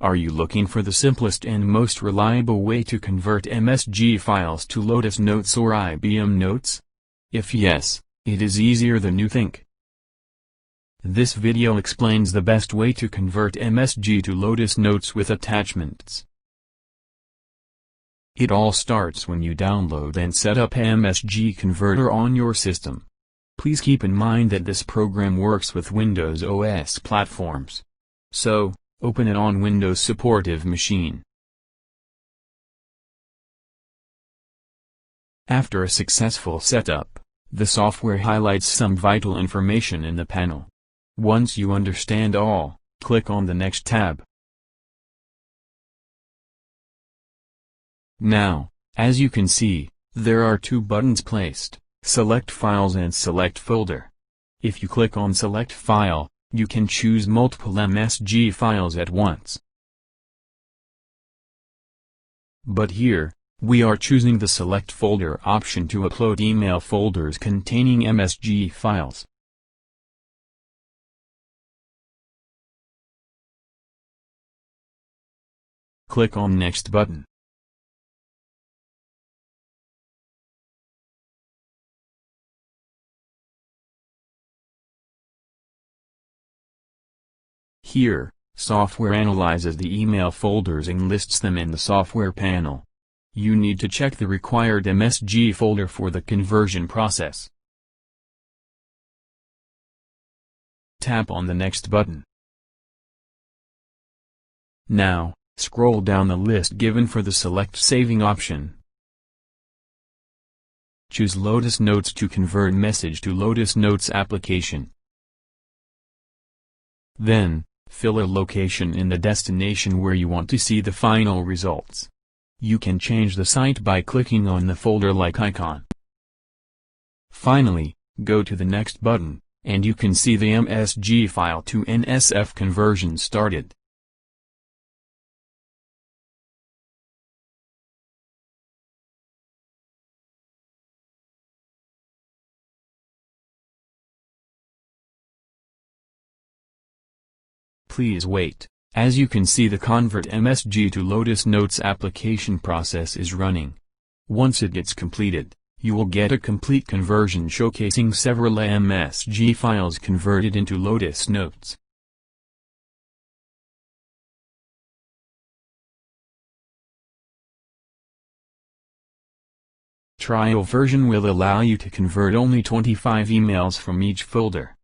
Are you looking for the simplest and most reliable way to convert MSG files to Lotus Notes or IBM Notes? If yes, it is easier than you think. This video explains the best way to convert MSG to Lotus Notes with attachments. It all starts when you download and set up MSG Converter on your system. Please keep in mind that this program works with Windows OS platforms. So, open it on Windows supportive machine. After a successful setup, the software highlights some vital information in the panel. Once you understand all, click on the Next tab. Now, as you can see, there are two buttons placed, Select Files and Select Folder. If you click on Select File, you can choose multiple MSG files at once. But here, we are choosing the Select Folder option to upload email folders containing MSG files. Click on Next button. Here, software analyzes the email folders and lists them in the software panel. You need to check the required MSG folder for the conversion process. Tap on the Next button. Now, scroll down the list given for the Select Saving option. Choose Lotus Notes to convert message to Lotus Notes application. Then, fill a location in the destination where you want to see the final results. You can change the site by clicking on the folder-like icon. Finally, go to the Next button, and you can see the MSG file to NSF conversion started. Please wait, as you can see the Convert MSG to Lotus Notes application process is running. Once it gets completed, you will get a complete conversion showcasing several MSG files converted into Lotus Notes. Trial version will allow you to convert only 25 emails from each folder.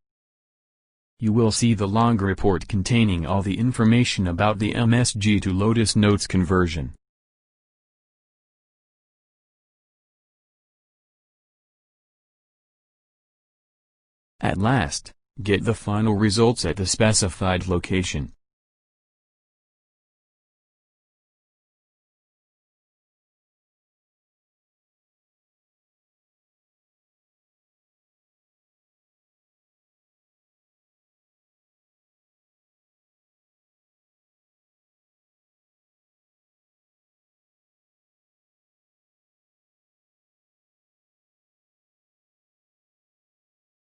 You will see the log report containing all the information about the MSG to Lotus Notes conversion. At last, get the final results at the specified location.